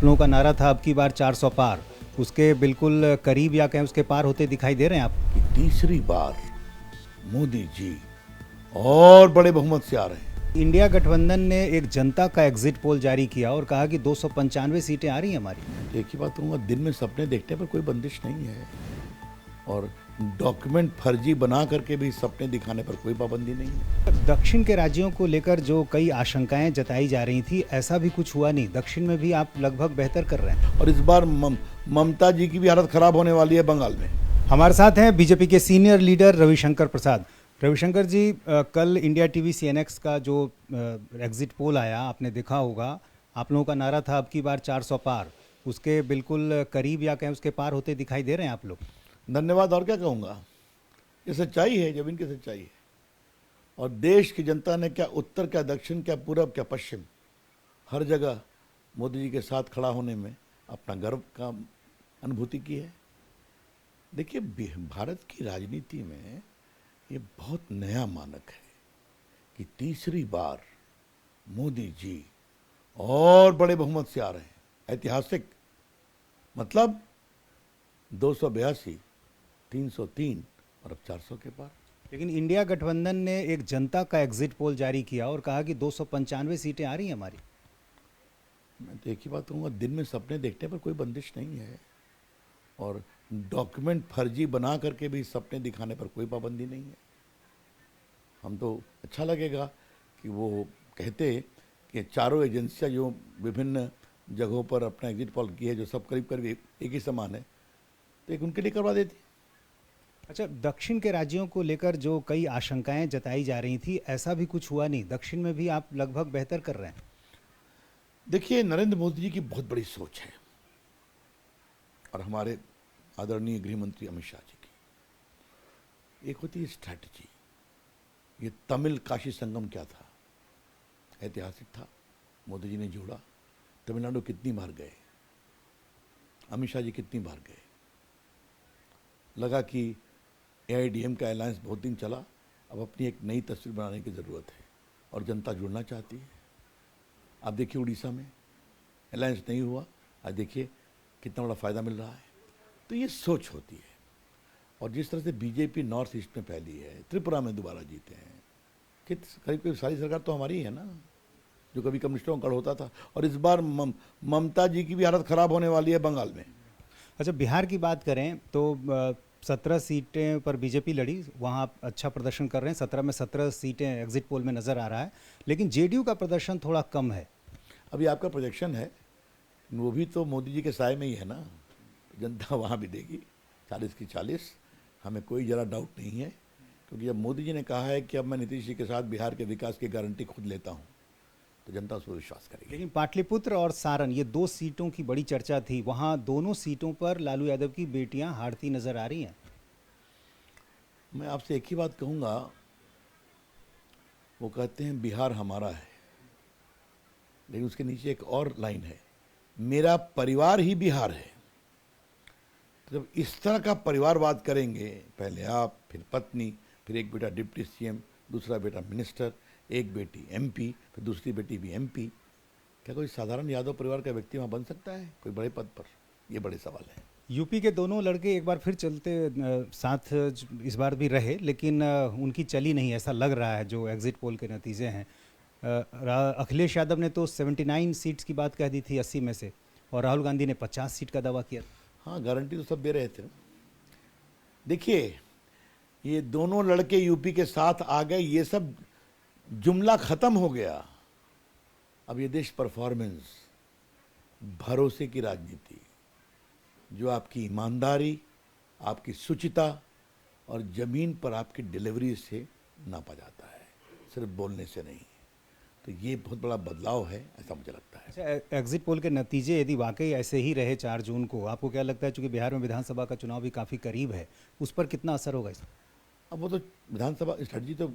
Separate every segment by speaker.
Speaker 1: लोगों का नारा था अब की बार 400 पार, उसके बिल्कुल करीब या कहें उसके पार होते दिखाई दे रहे हैं आप?
Speaker 2: कि तीसरी बार मोदी जी और बड़े बहुमत से आ रहे हैं।
Speaker 1: इंडिया गठबंधन ने एक जनता का एग्जिट पोल जारी किया और कहा कि 295 सीटें आ रही हैं हमारी।
Speaker 2: तो एक ही बात कहूँगा, दिन में सपने देखने पर कोई बंदिश नहीं है और डॉक्यूमेंट फर्जी बना करके भी सपने दिखाने पर कोई पाबंदी नहीं है।
Speaker 1: दक्षिण के राज्यों को लेकर जो कई आशंकाएं जताई जा रही थी, ऐसा भी कुछ हुआ नहीं। दक्षिण में भी आप लगभग बेहतर कर रहे हैं
Speaker 2: और इस बार ममता जी की भी हालत खराब होने वाली है बंगाल में।
Speaker 1: हमारे साथ हैं बीजेपी के सीनियर लीडर रविशंकर प्रसाद। रविशंकर जी, कल इंडिया टीवी सीएनएक्स का जो एग्जिट पोल आया आपने देखा होगा, आप लोगों का नारा था अब की बार 400 पार, उसके बिल्कुल करीब या कहें उसके पार होते दिखाई दे रहे हैं आप लोग।
Speaker 2: धन्यवाद, और क्या कहूँगा, ये सच्चाई है, जमीन की सच्चाई है। और देश की जनता ने क्या उत्तर, क्या दक्षिण, क्या पूरब, क्या पश्चिम, हर जगह मोदी जी के साथ खड़ा होने में अपना गर्व का अनुभूति की है। देखिए, भारत की राजनीति में ये बहुत नया मानक है कि तीसरी बार मोदी जी और बड़े बहुमत से आ रहे हैं। ऐतिहासिक, मतलब 282, 303 और अब 400 के पार।
Speaker 1: लेकिन इंडिया गठबंधन ने एक जनता का एग्जिट पोल जारी किया और कहा कि 295 सीटें आ रही हैं हमारी।
Speaker 2: मैं तो एक ही बात कहूँगा, दिन में सपने देखने पर कोई बंदिश नहीं है और डॉक्यूमेंट फर्जी बना करके भी सपने दिखाने पर कोई पाबंदी नहीं है। हम तो अच्छा लगेगा कि वो कहते कि चारों एजेंसियां जो विभिन्न जगहों पर अपना एग्जिट पोल की है, जो सब करीब करीब एक ही समान है, तो एक उनके लिए करवा देती।
Speaker 1: अच्छा, दक्षिण के राज्यों को लेकर जो कई आशंकाएं जताई जा रही थी, ऐसा भी कुछ हुआ नहीं। दक्षिण में भी आप लगभग बेहतर कर रहे हैं।
Speaker 2: देखिए, नरेंद्र मोदी जी की बहुत बड़ी सोच है और हमारे आदरणीय गृह मंत्री अमित शाह जी की। एक होती है स्ट्रैटेजी। ये तमिल काशी संगम क्या था, ऐतिहासिक था, मोदी जी ने जोड़ा। तमिलनाडु कितनी बार गए, अमित शाह जी कितनी बार गए। लगा कि एआईडीएम का अलायंस बहुत दिन चला, अब अपनी एक नई तस्वीर बनाने की ज़रूरत है और जनता जुड़ना चाहती है। आप देखिए, उड़ीसा में अलायंस नहीं हुआ, आज देखिए कितना बड़ा फ़ायदा मिल रहा है। तो ये सोच होती है। और जिस तरह से बीजेपी नॉर्थ ईस्ट में फैली है, त्रिपुरा में दोबारा जीते हैं, कि करीब करीब सारी सरकार तो हमारी ही है ना, जो कभी कम्युनिस्टों का गढ़ होता था। और इस बार ममता जी की भी हालत खराब होने वाली है बंगाल में।
Speaker 1: अच्छा, बिहार की बात करें तो 17 सीटें पर बीजेपी लड़ी, वहाँ आप अच्छा प्रदर्शन कर रहे हैं। 17 में 17 सीटें एग्जिट पोल में नज़र आ रहा है, लेकिन जेडीयू का प्रदर्शन थोड़ा कम है।
Speaker 2: अभी आपका प्रोजेक्शन है, वो भी तो मोदी जी के साय में ही है ना, जनता वहाँ भी देगी 40 की 40। हमें कोई ज़रा डाउट नहीं है, क्योंकि जब मोदी जी ने कहा है कि अब मैं नीतीश जी के साथ बिहार के विकास की गारंटी खुद लेता हूँ, तो जनता उस पर विश्वास करेगी।
Speaker 1: लेकिन पाटलिपुत्र और सारण, ये 2 सीटों की बड़ी चर्चा थी, वहाँ दोनों सीटों पर लालू यादव की बेटियां हारती नजर आ रही हैं।
Speaker 2: मैं आपसे एक ही बात कहूँगा, वो कहते हैं बिहार हमारा है, लेकिन उसके नीचे एक और लाइन है, मेरा परिवार ही बिहार है। तो जब इस तरह का परिवारवाद करेंगे, पहले आप, फिर पत्नी, फिर एक बेटा डिप्टी सीएम, दूसरा बेटा मिनिस्टर, एक बेटी एमपी, फिर दूसरी बेटी भी एमपी, क्या कोई साधारण यादव परिवार का व्यक्ति वहाँ बन सकता है कोई बड़े पद पर? ये बड़े सवाल है।
Speaker 1: यूपी के दोनों लड़के एक बार फिर चलते साथ इस बार भी रहे, लेकिन उनकी चली नहीं, ऐसा लग रहा है जो एग्जिट पोल के नतीजे हैं। अखिलेश यादव ने तो 79 सीट्स की बात कह दी थी 80 में से, और राहुल गांधी ने 50 सीट का दावा किया।
Speaker 2: हाँ, गारंटी तो सब दे रहे थे। देखिए, ये दोनों लड़के यूपी के साथ आ गए, ये सब जुमला खत्म हो गया। अब ये देश परफॉर्मेंस, भरोसे की राजनीति, जो आपकी ईमानदारी, आपकी शुचिता और जमीन पर आपकी डिलीवरी से नापा जाता है, सिर्फ बोलने से नहीं। तो ये बहुत बड़ा बदलाव है, ऐसा मुझे लगता है।
Speaker 1: अच्छा, एग्जिट पोल के नतीजे यदि वाकई ऐसे ही रहे 4 जून को, आपको क्या लगता है, चूंकि बिहार में विधानसभा का चुनाव भी काफ़ी करीब है, उस पर कितना असर होगा इसका?
Speaker 2: अब वो तो विधानसभा स्ट्रेटजी, तो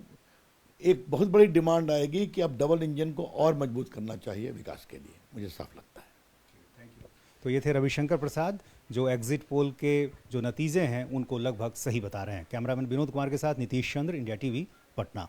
Speaker 2: एक बहुत बड़ी डिमांड आएगी कि अब डबल इंजन को और मजबूत करना चाहिए विकास के लिए, मुझे साफ लगता है।
Speaker 1: तो ये थे रविशंकर प्रसाद, जो एग्जिट पोल के जो नतीजे हैं उनको लगभग सही बता रहे हैं। कैमरामैन विनोद कुमार के साथ नीतीश चंद्र, इंडिया टीवी, पटना।